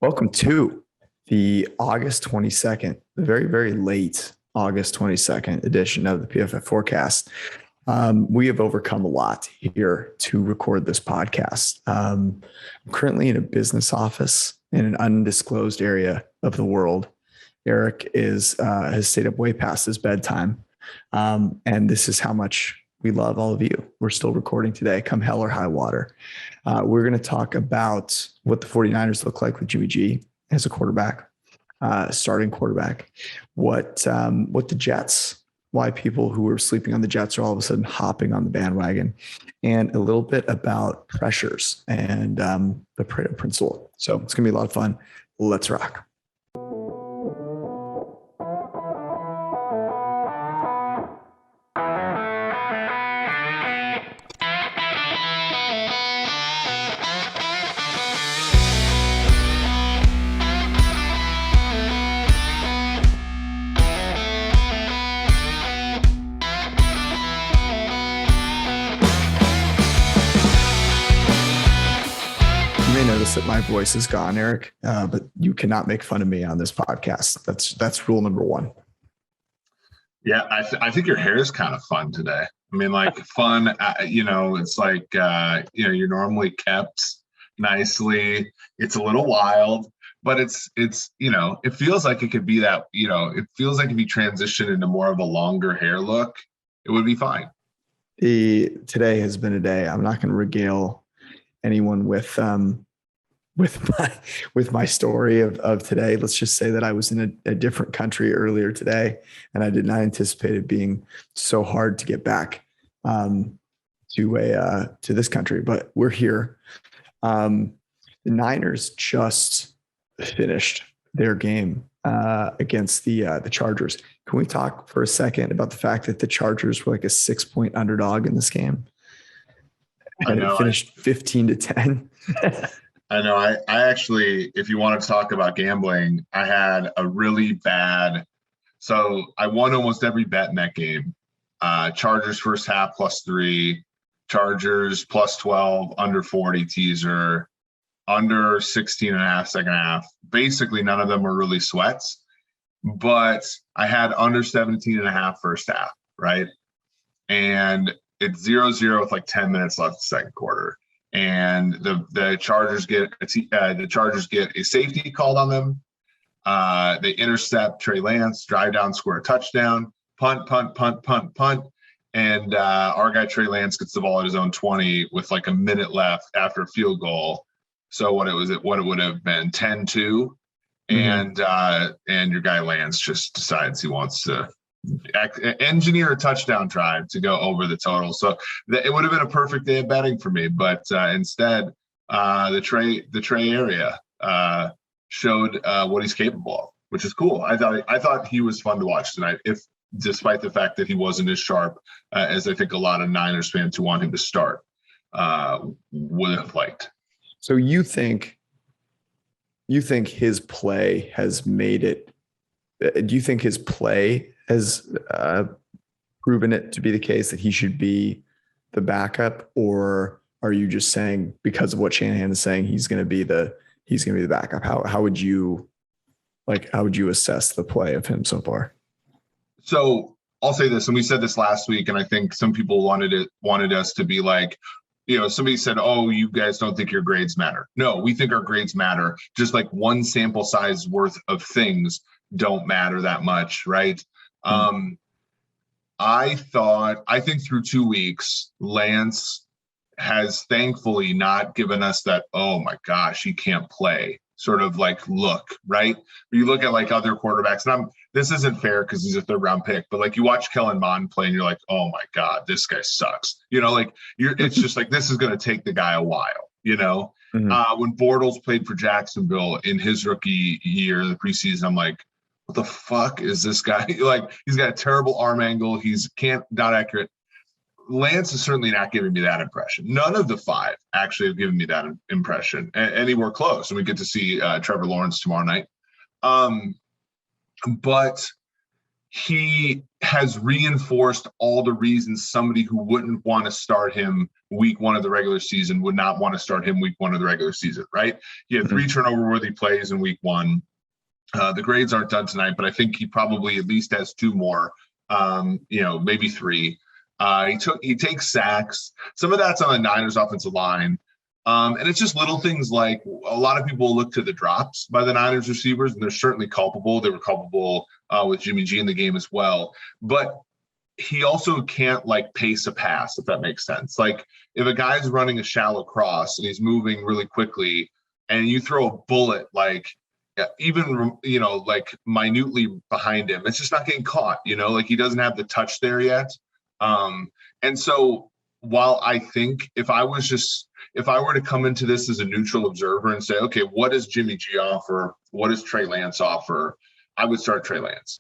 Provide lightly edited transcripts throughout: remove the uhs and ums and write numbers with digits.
Welcome to the August 22nd, the very, very late August 22nd edition of the PFF forecast. We have overcome a lot here to record this podcast. I'm currently in a business office in an undisclosed area of the world. Eric has stayed up way past his bedtime. And this is how much we love all of you. We're still recording today, come hell or high water. We're going to talk about what the 49ers look like with Jimmy G as a quarterback, starting quarterback, what the Jets, why people who were sleeping on the Jets are all of a sudden hopping on the bandwagon, and a little bit about pressures and the Pareto principle. So it's going to be a lot of fun. Let's rock. That my voice is gone, Eric, but you cannot make fun of me on this podcast. That's rule number one. Yeah, I think your hair is kind of fun today. I mean, like fun, it's like, you're normally kept nicely. It's a little wild, but it's it feels like it could be that, it feels like if you transition into more of a longer hair look, it would be fine. Today has been a day. I'm not going to regale anyone with my story of today. Let's just say that I was in a different country earlier today, and I did not anticipate it being so hard to get back to this country, but we're here. The Niners just finished their game against the Chargers. Can we talk for a second about the fact that the Chargers were like a 6-point underdog in this game? And it finished 15-10. I know. I actually, if you want to talk about gambling, I had a really bad. So I won almost every bet in that game. Chargers first half +3, Chargers +12, under 40 teaser, under 16.5 second half. Basically, none of them were really sweats, but I had under 17.5 first half, right? And it's 0-0 with like 10 minutes left in the second quarter. And the Chargers get a safety called on them. They intercept Trey Lance, drive down, score a touchdown, punt. And our guy Trey Lance gets the ball at his own 20 with like a minute left after a field goal. So what it would have been 10-2. Mm-hmm. And your guy Lance just decides he wants to engineer a touchdown drive to go over the total. So it would have been a perfect day of betting for me, but instead the Trey area showed what he's capable of, which is cool. I thought he was fun to watch tonight, if despite the fact that he wasn't as sharp as I think a lot of Niners fans who want him to start would have liked. So you think his play has made it? Do you think his play has proven it to be the case that he should be the backup, or are you just saying because of what Shanahan is saying he's going to be the backup? How would you assess the play of him so far? So I'll say this, and we said this last week, and I think some people wanted us to be like, somebody said, "Oh, you guys don't think your grades matter." No, we think our grades matter. Just like one sample size worth of things don't matter that much, right? I think through 2 weeks, Lance has thankfully not given us that, oh my gosh, he can't play sort of like look, right? You look at like other quarterbacks, and this isn't fair because he's a 3rd round pick, but like you watch Kellen Mond play and you're like, oh my God, this guy sucks. It's just like, this is going to take the guy a while, Mm-hmm. When Bortles played for Jacksonville in his rookie year, the preseason, I'm like, what the fuck is this guy? Like, he's got a terrible arm angle. He's not accurate. Lance is certainly not giving me that impression. None of the 5 actually have given me that impression anywhere close. And we get to see Trevor Lawrence tomorrow night. But he has reinforced all the reasons somebody who wouldn't want to start him week one of the regular season would not want to start him week one of the regular season, right? He had 3 turnover-worthy plays in week one. The grades aren't done tonight, but I think he probably at least has 2 more, maybe 3. He takes sacks. Some of that's on the Niners offensive line. And it's just little things like a lot of people look to the drops by the Niners receivers, and they're certainly culpable. They were culpable with Jimmy G in the game as well. But he also can't pace a pass, if that makes sense. Like if a guy's running a shallow cross and he's moving really quickly and you throw a bullet minutely behind him, it's just not getting caught, he doesn't have the touch there yet. And so while I think if I were to come into this as a neutral observer and say, okay, what does Jimmy G offer? What does Trey Lance offer? I would start Trey Lance.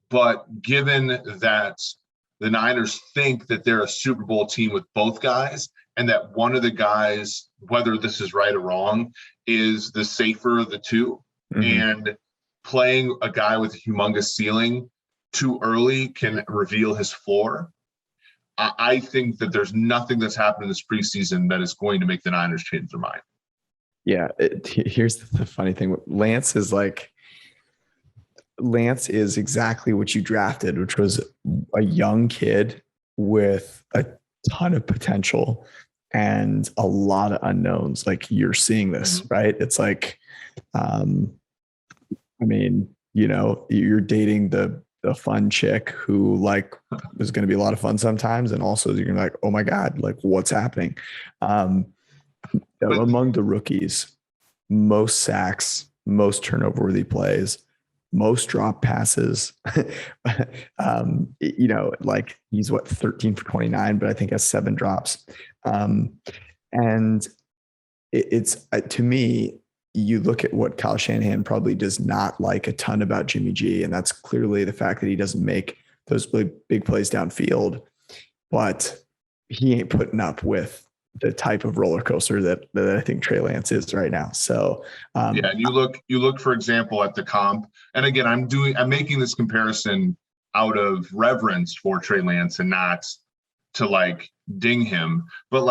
But given that the Niners think that they're a Super Bowl team with both guys, and that one of the guys, whether this is right or wrong, is the safer of the two, and playing a guy with a humongous ceiling too early can reveal his floor. I think that there's nothing that's happened in this preseason that is going to make the Niners change their mind. Yeah. Here's the funny thing. Lance is exactly what you drafted, which was a young kid with a ton of potential and a lot of unknowns. Like you're seeing this, right? It's like, you're dating the fun chick who is going to be a lot of fun sometimes. And also you're gonna oh my God, what's happening? Among the rookies, most sacks, most turnover worthy plays, most drop passes, he's 13 for 29, but I think has 7 drops. And it's to me, you look at what Kyle Shanahan probably does not like a ton about Jimmy G, and that's clearly the fact that he doesn't make those big plays downfield, but he ain't putting up with the type of roller coaster that I think Trey Lance is right now. So and you look, for example, at the comp, and again, I'm making this comparison out of reverence for Trey Lance and not to ding him, but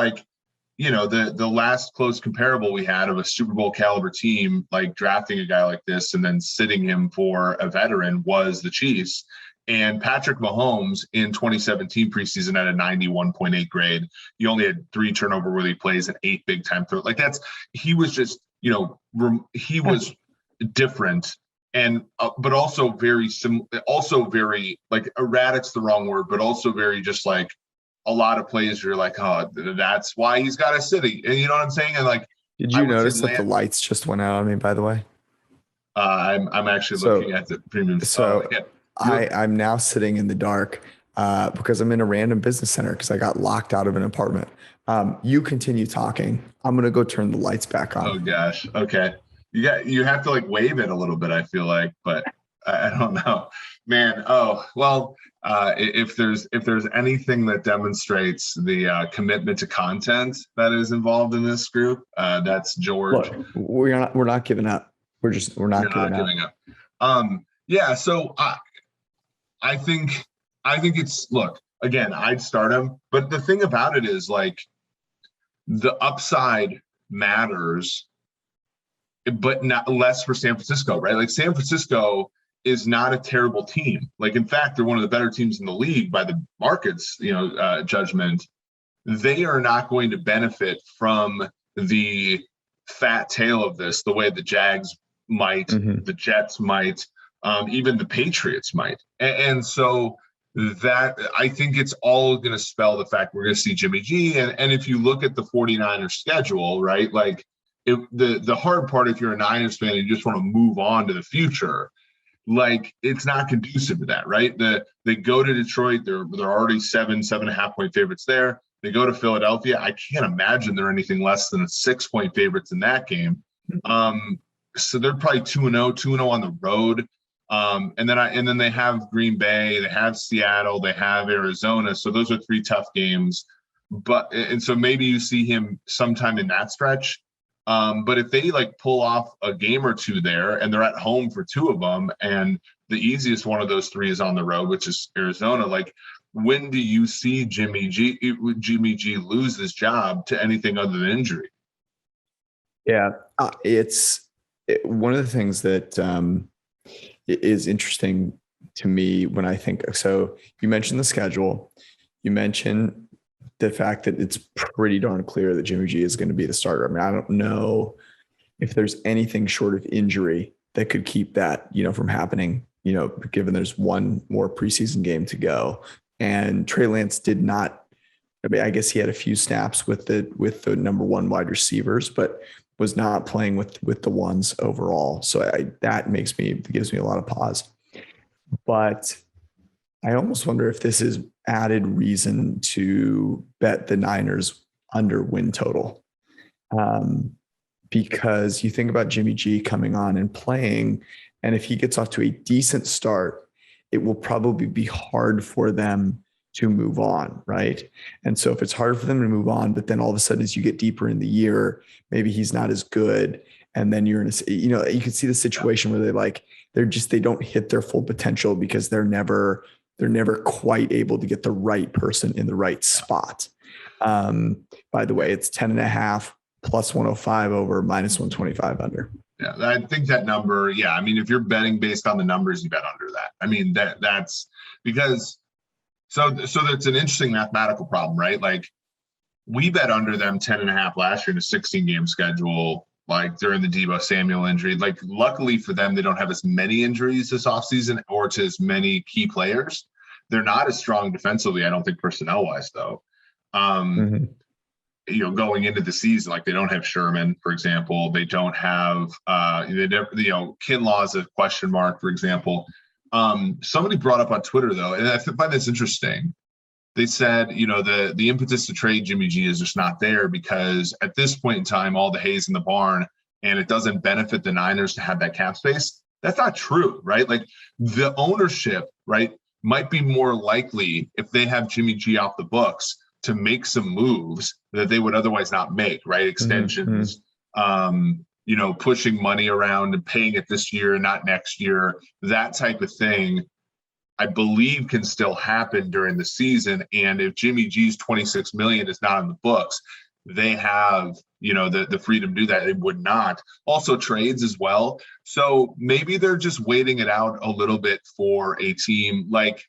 the last close comparable we had of a Super Bowl caliber team, drafting a guy like this and then sitting him for a veteran was the Chiefs. And Patrick Mahomes in 2017 preseason had a 91.8 grade. He only had 3 turnover worthy plays and 8 big time throws. He was just, he was different. And, but also very erratic's the wrong word, but also very just a lot of plays you're oh, that's why he's got a city. And you know what I'm saying? And did you notice that the lights just went out on me, by the way? I'm actually looking at the premium. So I'm now sitting in the dark because I'm in a random business center because I got locked out of an apartment. You continue talking. I'm going to go turn the lights back on. Oh gosh. Okay. You have to wave it a little bit, I feel like, but I don't know, man. Oh, well, if there's anything that demonstrates the commitment to content that is involved in this group, that's George. Look, we're not giving up. We're not giving up. Yeah. So I think it's, look, again, I'd start him, but the thing about it is the upside matters, but not less for San Francisco, right? San Francisco is not a terrible team. In fact, they're one of the better teams in the league by the market's, judgment. They are not going to benefit from the fat tail of this the way the Jags might, the Jets might, even the Patriots might. And so that, I think it's all going to spell the fact we're going to see Jimmy G. And if you look at the 49ers schedule, right, if the hard part, if you're a Niners fan and you just want to move on to the future, it's not conducive to that, right? They go to Detroit, they're already 7.5 point favorites there. They go to Philadelphia. I can't imagine they're anything less than a 6 point favorites in that game. So they're probably 2-0 on the road. And then they have Green Bay, they have Seattle, they have Arizona. So those are 3 tough games. And so maybe you see him sometime in that stretch. But if they like pull off a game or two there and they're at home for two of them, and the easiest one of those three is on the road, which is Arizona, like when do you see Jimmy G lose his job to anything other than injury? Yeah, one of the things that is interesting to me when I think, so you mentioned the schedule, you mentioned the fact that it's pretty darn clear that Jimmy G is going to be the starter. I mean, I don't know if there's anything short of injury that could keep that, from happening, given there's one more preseason game to go. And Trey Lance did not, I mean, I guess he had a few snaps with the number one wide receivers, but was not playing with the ones overall. So that gives me a lot of pause. But I almost wonder if this is added reason to bet the Niners under win total. Because you think about Jimmy G coming on and playing, and if he gets off to a decent start, it will probably be hard for them to move on, right? And so if it's hard for them to move on, but then all of a sudden as you get deeper in the year, maybe he's not as good. And then you're in you can see the situation where they don't hit their full potential because they're never quite able to get the right person in the right spot. By the way, it's 10.5 plus 105 over minus 125 under. Yeah, I think that number. Yeah, I mean, if you're betting based on the numbers, you bet under that. I mean, that's because so that's an interesting mathematical problem, right? Like we bet under them 10.5 last year in a 16-game schedule, like during the Deebo Samuel injury. Like luckily for them, they don't have as many injuries this offseason or to as many key players. They're not as strong defensively, I don't think, personnel-wise, though. Going into the season, like they don't have Sherman, for example. They don't have, Kinlaw's a question mark, for example. Somebody brought up on Twitter, though, and I find this interesting. They said, the impetus to trade Jimmy G is just not there because at this point in time, all the hay's in the barn, and it doesn't benefit the Niners to have that cap space. That's not true, right? Like the ownership, right, might be more likely if they have Jimmy G off the books to make some moves that they would otherwise not make, right? Extensions, pushing money around and paying it this year, not next year, that type of thing, I believe can still happen during the season. And if Jimmy G's $26 million is not on the books, they have, the freedom to do that. It would not. Also trades as well. So maybe they're just waiting it out a little bit for a team like,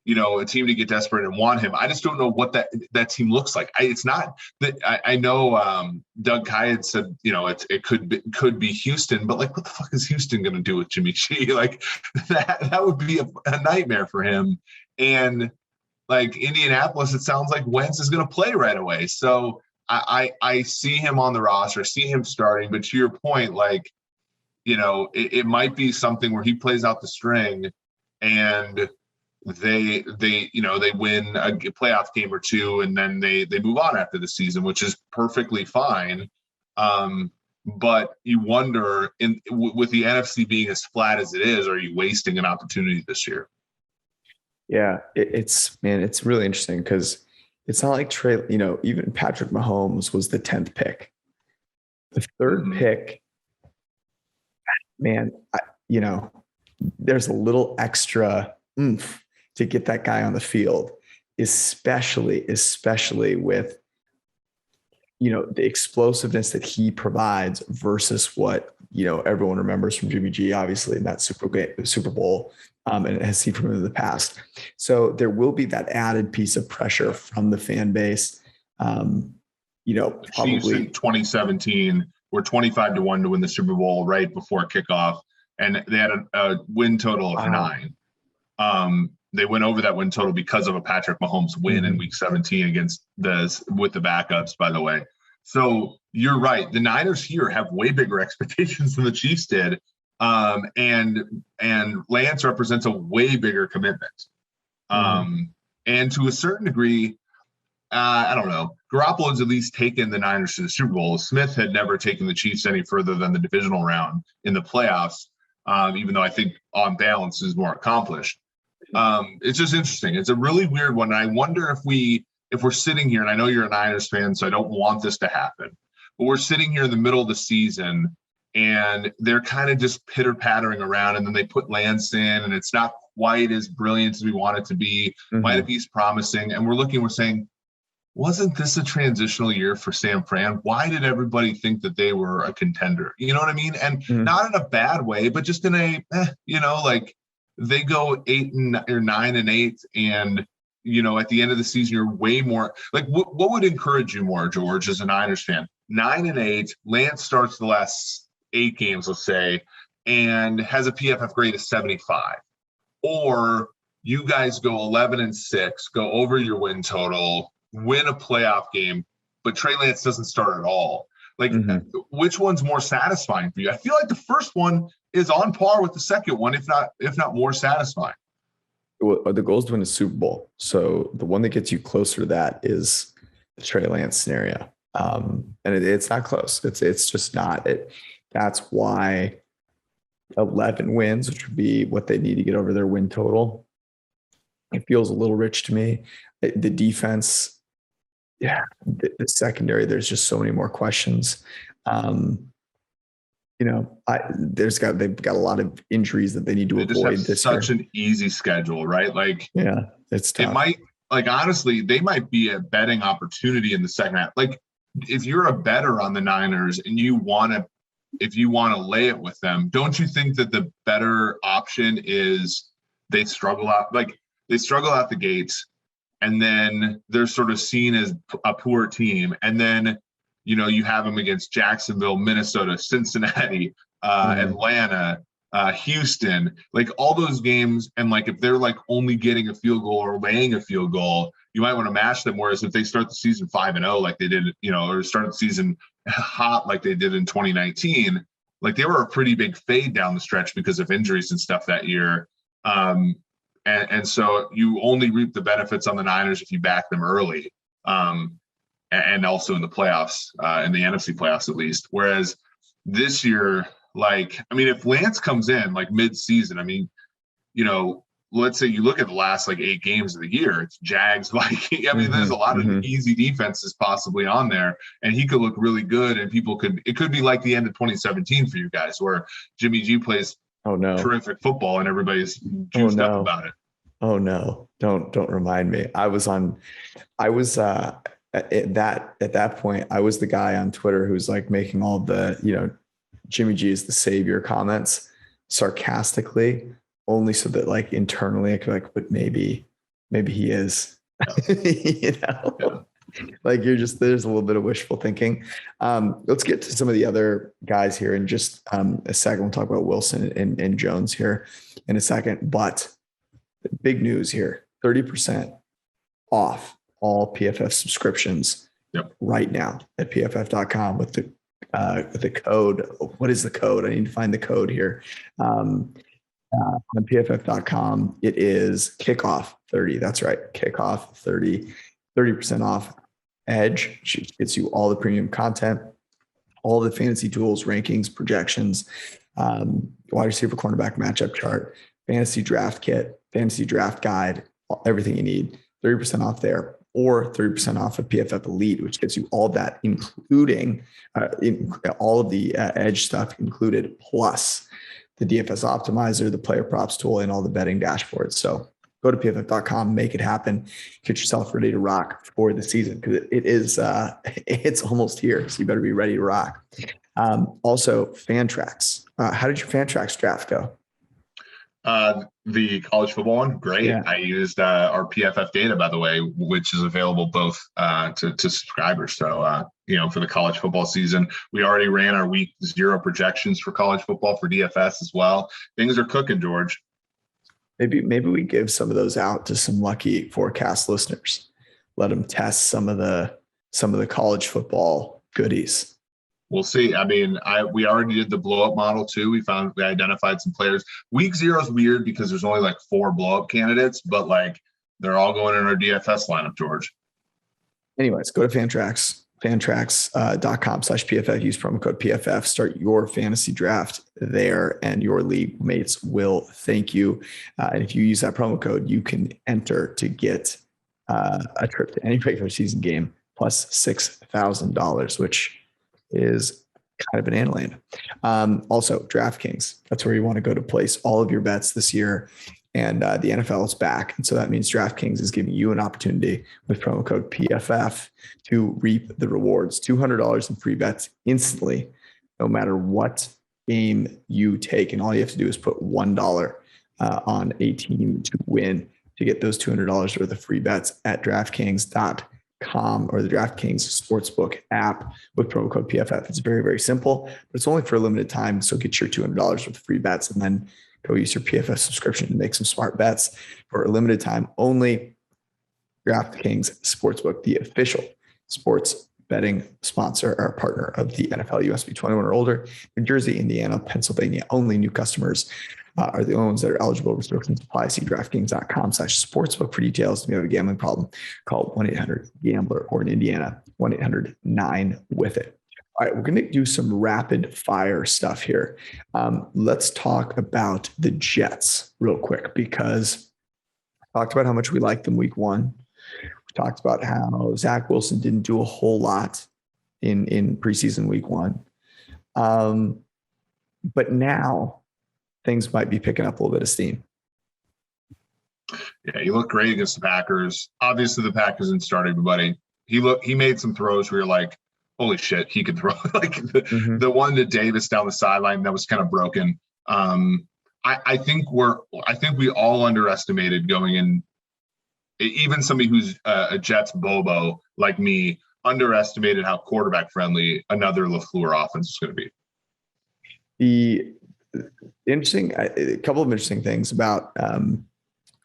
a team to get desperate and want him. I just don't know what that team looks like. It's not that I know Doug Kai had said, it could be Houston, but like, what the fuck is Houston going to do with Jimmy G? Like that would be a nightmare for him. And like Indianapolis, it sounds like Wentz is going to play right away. So I see him on the roster, see him starting, but to your point, like, it might be something where he plays out the string and they win a playoff game or two and then they move on after the season, which is perfectly fine. But you wonder with the NFC being as flat as it is, are you wasting an opportunity this year? Yeah, it's really interesting because it's not like Trey, even Patrick Mahomes was the 10th pick. The third pick, man, there's a little extra oomph to get that guy on the field, especially with, the explosiveness that he provides versus what, everyone remembers from Jimmy G, obviously in that Super Bowl, and has seen from him in the past. So there will be that added piece of pressure from the fan base. Probably Chiefs in 2017 were 25-1 to win the Super Bowl right before kickoff, and they had a win total of 9. They went over that win total because of a Patrick Mahomes win in Week 17 with the backups, by the way. So you're right. The Niners here have way bigger expectations than the Chiefs did, and Lance represents a way bigger commitment. And to a certain degree, I don't know. Garoppolo's at least taken the Niners to the Super Bowl. Smith had never taken the Chiefs any further than the divisional round in the playoffs, even though I think on balance is more accomplished. It's just interesting. It's a really weird one. And I wonder if we're sitting here, and I know you're a Niners fan, so I don't want this to happen, but we're sitting here in the middle of the season and they're kind of just pitter pattering around, and then they put Lance in and it's not quite as brilliant as we want it to be. Might have been promising. And we're saying, wasn't this a transitional year for San Fran? Why did everybody think that they were a contender? You know what I mean? And not in a bad way, but just in a, like they go 9-8, and at the end of the season, you're way more like, what would encourage you more, George, as a Niners fan? 9-8, Lance starts the last 8 games, let's say, and has a PFF grade of 75, or you guys go 11-6, go over your win total, win a playoff game, but Trey Lance doesn't start at all. Like, which one's more satisfying for you? I feel like the first one is on par with the second one, if not more satisfying. Well, the goal is to win a Super Bowl. So the one that gets you closer to that is the Trey Lance scenario. And it's not close. It's just not it. That's why 11 wins, which would be what they need to get over their win total, it feels a little rich to me. The defense, the secondary, there's just so many more questions. They've got a lot of injuries that they need to avoid this year. Such an easy schedule, right? Like, it's tough. It might, like, honestly, they might be a betting opportunity in the second half. Like, if you're a bettor on the Niners and if you want to lay it with them, don't you think that the better option is they struggle out the gates, and then they're sort of seen as a poor team, and then you have them against Jacksonville, Minnesota, Cincinnati, Atlanta, Houston, like all those games, and like if they're like only getting a field goal or laying a field goal, you might want to match them. Whereas if they start the season 5-0 like they did, or start the season hot like they did in 2019, like they were a pretty big fade down the stretch because of injuries and stuff that year. And so you only reap the benefits on the Niners if you back them early, and also in the playoffs, in the NFC playoffs at least. Whereas this year, if Lance comes in like mid-season, let's say you look at the last 8 games of the year, it's Jags, there's a lot of easy defenses possibly on there, and he could look really good, and it could be like the end of 2017 for you guys, where Jimmy G plays terrific football and everybody's juiced up about it. Oh no, don't remind me. At that point, I was the guy on Twitter who's like making all the, Jimmy G is the savior comments sarcastically, only so that like internally I could but maybe he is, like there's a little bit of wishful thinking. Let's get to some of the other guys here in just a second. We'll talk about Wilson and Jones here in a second, but big news here, 30% off all PFF subscriptions right now at PFF.com with the code. What is the code? I need to find the code here. On PFF.com, it is kickoff 30. That's right. Kickoff 30% off Edge, which gets you all the premium content, all the fantasy tools, rankings, projections, wide receiver cornerback matchup chart, fantasy draft kit, fantasy draft guide, everything you need. 30% off there, or 30% off of PFF Elite, which gets you all that, including all of the Edge stuff included, plus the DFS optimizer, the player props tool, and all the betting dashboards. So go to PFF.com, make it happen, get yourself ready to rock for the season, because it's almost here. So you better be ready to rock. Also, Fantrax. How did your Fantrax draft go? The college football one, great. Yeah. I used our PFF data, by the way, which is available both to subscribers. So, for the college football season, we already ran our week 0 projections for college football for DFS as well. Things are cooking, George. Maybe we give some of those out to some lucky forecast listeners. Let them test some of the college football goodies. We'll see. We already did the blow-up model too. We identified some players. Week 0 is weird because there's only 4 blow-up candidates, but they're all going in our DFS lineup, George. Anyways, go to fantrax.com/PFF. Use promo code PFF. Start your fantasy draft there, and your league mates will thank you. And if you use that promo code, you can enter to get a trip to any regular season game plus $6,000, which is kind of banana land. Also, DraftKings. That's where you want to go to place all of your bets this year. And the NFL is back. And so that means DraftKings is giving you an opportunity with promo code PFF to reap the rewards. $200 in free bets instantly, no matter what game you take. And all you have to do is put $1 on a team to win to get those $200 worth of free bets at DraftKings.com or the DraftKings Sportsbook app with promo code PFF. It's very, very simple, but it's only for a limited time. So get your $200 worth of free bets and then go use your PFF subscription to make some smart bets for a limited time only. DraftKings Sportsbook, the official sports betting sponsor or partner of the NFL. You must be 21 or older. New Jersey, Indiana, Pennsylvania. Only new customers are the only ones that are eligible. Restrictions apply. See DraftKings.com/sportsbook for details. If you have a gambling problem, call 1-800-GAMBLER or in Indiana, 1-800-9-WITH-IT. All right, we're going to do some rapid fire stuff here. Let's talk about the Jets real quick because I talked about how much we liked them week one. We talked about how Zach Wilson didn't do a whole lot in preseason week one. But now things might be picking up a little bit of steam. Yeah, he looked great against the Packers. Obviously, the Packers didn't start everybody. He made some throws where you're like, holy shit, he could throw. Like the one to Davis down the sideline that was kind of broken. I think we all underestimated going in. Even somebody who's a Jets bobo like me underestimated how quarterback friendly another LaFleur offense is going to be. A couple of interesting things about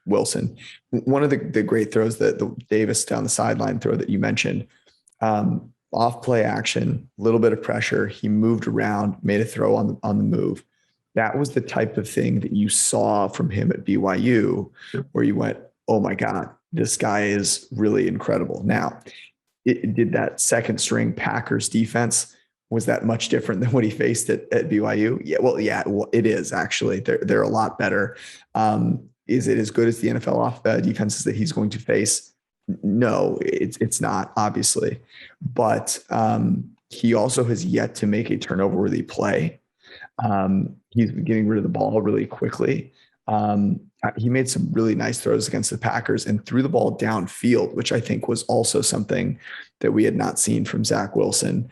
Wilson. One of the great throws, the Davis down the sideline throw that you mentioned, off play action, a little bit of pressure. He moved around, made a throw on the move. That was the type of thing that you saw from him at BYU, where you went, oh my God, this guy is really incredible. Now, did that second string Packers defense, was that much different than what he faced at BYU? Yeah, it is actually. They're a lot better. Is it as good as the NFL defenses that he's going to face? No, it's not, obviously. But he also has yet to make a turnover-worthy play. He's getting rid of the ball really quickly. He made some really nice throws against the Packers and threw the ball downfield, which I think was also something that we had not seen from Zach Wilson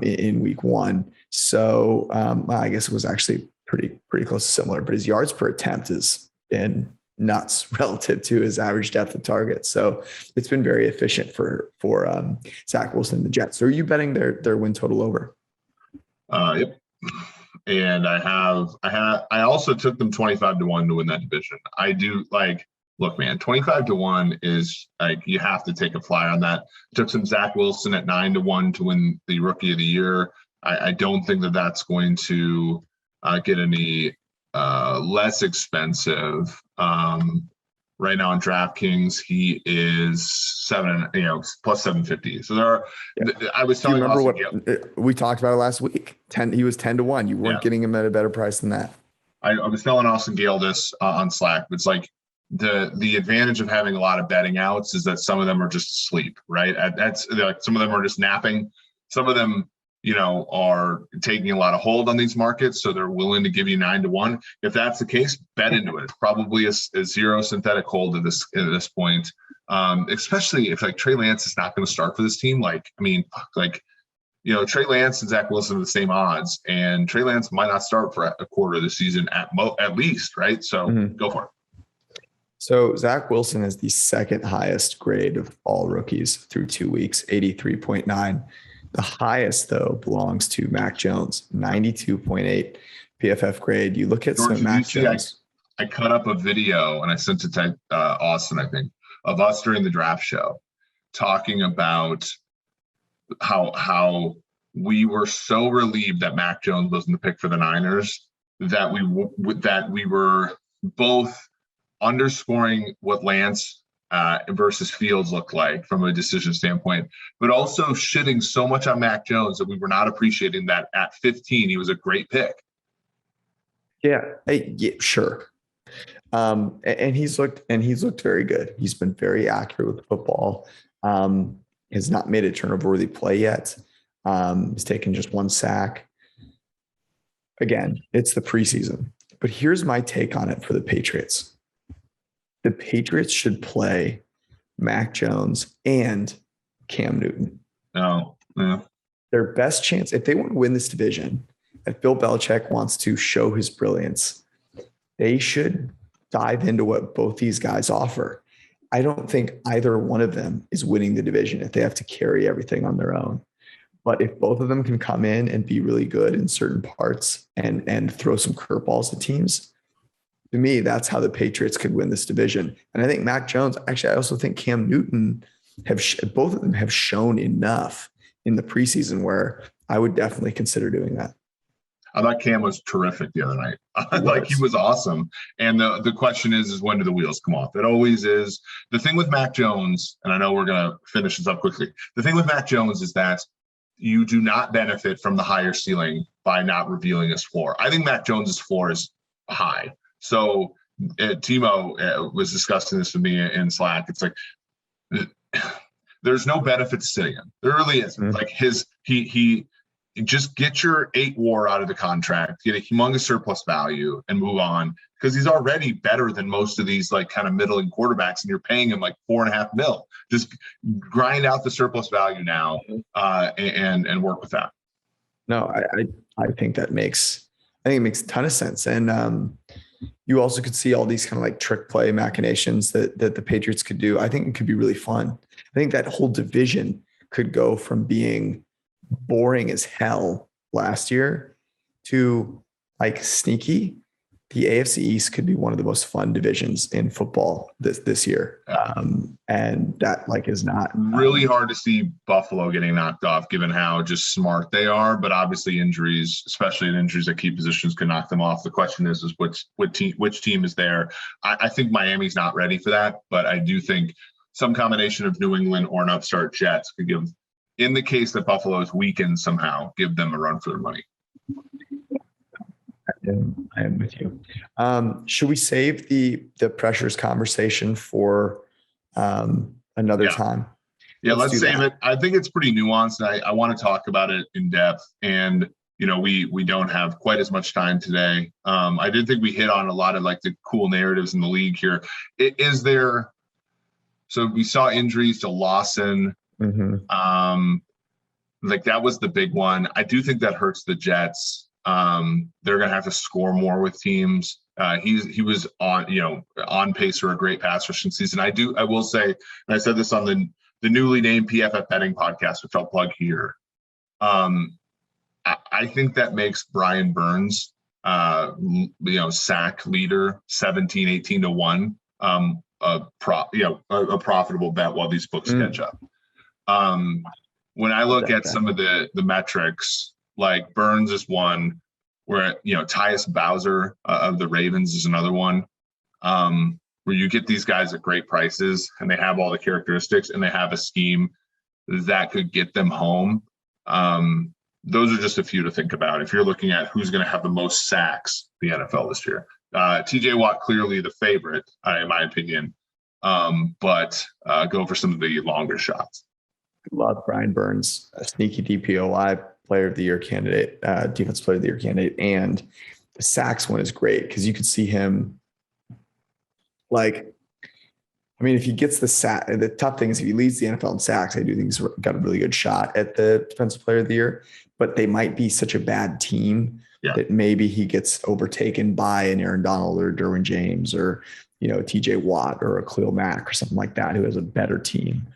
in week one. So I guess it was actually pretty close to similar, but his yards per attempt has been nuts relative to his average depth of target. So it's been very efficient for Zach Wilson and the Jets. So are you betting their win total over? Yep. And I also took them 25-1 to win that division. I do look, man, 25-1 is like, you have to take a flyer on that. Took some Zach Wilson at 9-1 to win the Rookie of the Year. I don't think that that's going to get any less expensive. Right now on DraftKings, he is plus 750. So there are. Yeah. I was telling. Do you remember what we talked about it last week? He was 10-1. You weren't getting him at a better price than that. I was telling Austin Gale this on Slack. It's like the advantage of having a lot of betting outs is that some of them are just asleep, right? That's like some of them are just napping. Some of them, are taking a lot of hold on these markets, so they're willing to give you 9-1. If that's the case, bet into it. It's probably a zero synthetic hold at this point, especially if Trey Lance is not going to start for this team. Trey Lance and Zach Wilson are the same odds, and Trey Lance might not start for a quarter of the season at least, right? So Go for it. So Zach Wilson is the second highest grade of all rookies through 2 weeks, 83.9. The highest, though, belongs to Mac Jones, 92.8 PFF grade. You look at George, some Mac Jones. I cut up a video and I sent it to Austin, I think, of us during the draft show talking about how we were so relieved that Mac Jones wasn't the pick for the Niners that we were both underscoring what Lance versus Fields looked like from a decision standpoint, but also shitting so much on Mac Jones that we were not appreciating that at 15 he was a great pick. Yeah, sure. And he's looked very good. He's been very accurate with the football. Has not made a turnover-worthy play yet. He's taken just 1 sack. Again, it's the preseason. But here's my take on it for the Patriots. The Patriots should play Mac Jones and Cam Newton. Oh, yeah. Their best chance, if they want to win this division, if Bill Belichick wants to show his brilliance, they should dive into what both these guys offer. I don't think either one of them is winning the division if they have to carry everything on their own. But if both of them can come in and be really good in certain parts and throw some curveballs at teams, to me, that's how the Patriots could win this division. And I think Mac Jones, actually, I also think Cam Newton both of them have shown enough in the preseason where I would definitely consider doing that. I thought Cam was terrific the other night. He was awesome. And the question is when do the wheels come off? It always is. The thing with Mac Jones, and I know we're going to finish this up quickly. The thing with Mac Jones is that you do not benefit from the higher ceiling by not revealing his floor. I think Mac Jones's floor is high. So Timo was discussing this with me in Slack. It's like, there's no benefit to sitting him. There really isn't. Mm-hmm. Like he just get your 8 WAR out of the contract, get a humongous surplus value, and move on, because he's already better than most of these like kind of middling quarterbacks, and you're paying him like $4.5 million. Just grind out the surplus value now, and work with that. No, I think it makes a ton of sense, and you also could see all these kind of like trick play machinations that the Patriots could do. I think it could be really fun. I think that whole division could go from being boring as hell last year to like sneaky. The AFC East could be one of the most fun divisions in football this year. And that like is not really hard to see Buffalo getting knocked off given how just smart they are, but obviously injuries, especially in injuries at key positions, can knock them off. The question is which team is there. I think Miami's not ready for that, but I do think some combination of New England or an upstart Jets could give, in the case that Buffalo is weakened somehow, give them a run for their money. I am with you. Should we save the pressures conversation for another time? Yeah, let's save it. I think it's pretty nuanced. I want to talk about it in depth, and we don't have quite as much time today. I did think we hit on a lot of like the cool narratives in the league here. So we saw injuries to Lawson. Mm-hmm. Like that was the big one. I do think that hurts the Jets. They're going to have to score more with teams. He was on pace for a great pass rushing season. I will say, and I said this on the newly named PFF betting podcast, which I'll plug here. I think that makes Brian Burns, sack leader 17-18 to 1, a profitable bet while these books catch up. When I look at some of the metrics, like Burns is one, where Tyus Bowser of the Ravens is another one, where you get these guys at great prices and they have all the characteristics and they have a scheme that could get them home. Those are just a few to think about if you're looking at who's going to have the most sacks in the NFL this year. TJ Watt clearly the favorite, in my opinion, but go for some of the longer shots. Love Brian Burns, a sneaky DPOY player of the year candidate, defense player of the year candidate. And the sacks one is great because you could see him if he gets the sack, the tough thing is if he leads the NFL in sacks, I do think he's got a really good shot at the defensive player of the year, but they might be such a bad team that maybe he gets overtaken by an Aaron Donald or Derwin James or, TJ Watt or a Khalil Mack or something like that, who has a better team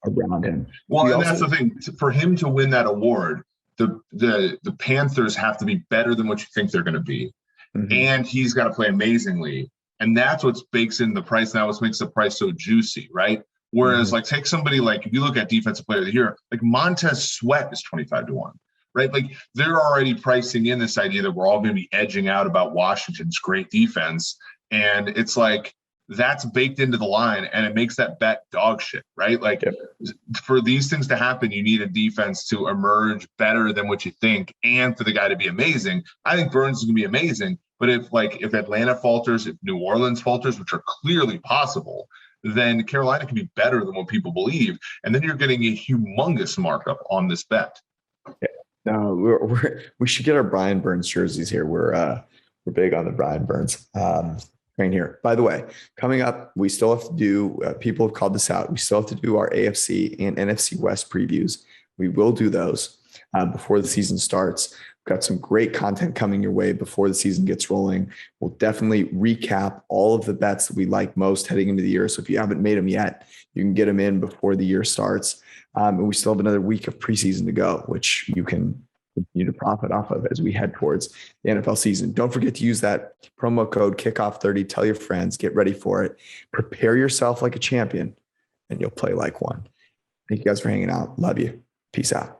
around him. Well, and that's the thing. For him to win that award, the Panthers have to be better than what you think they're going to be. Mm-hmm. And he's got to play amazingly. And that's what bakes in the price. Now, what makes the price so juicy, right? Whereas, take somebody like, if you look at defensive player of the year, like Montez Sweat is 25 to 1, right? Like they're already pricing in this idea that we're all going to be edging out about Washington's great defense. And it's like, that's baked into the line and it makes that bet dog shit, right? Like for these things to happen, you need a defense to emerge better than what you think and for the guy to be amazing. I think Burns is going to be amazing. But if Atlanta falters, if New Orleans falters, which are clearly possible, then Carolina can be better than what people believe. And then you're getting a humongous markup on this bet. No, we should get our Brian Burns jerseys here. We're big on the Brian Burns. Right here. By the way, coming up, we still have to do. People have called this out. We still have to do our AFC and NFC West previews. We will do those before the season starts. We've got some great content coming your way before the season gets rolling. We'll definitely recap all of the bets that we like most heading into the year. So if you haven't made them yet, you can get them in before the year starts. And we still have another week of preseason to go, which you can continue to profit off of as we head towards the NFL season. Don't forget to use that promo code kickoff30. Tell your friends, get ready for it. Prepare yourself like a champion, and you'll play like one. Thank you guys for hanging out. Love you. Peace out.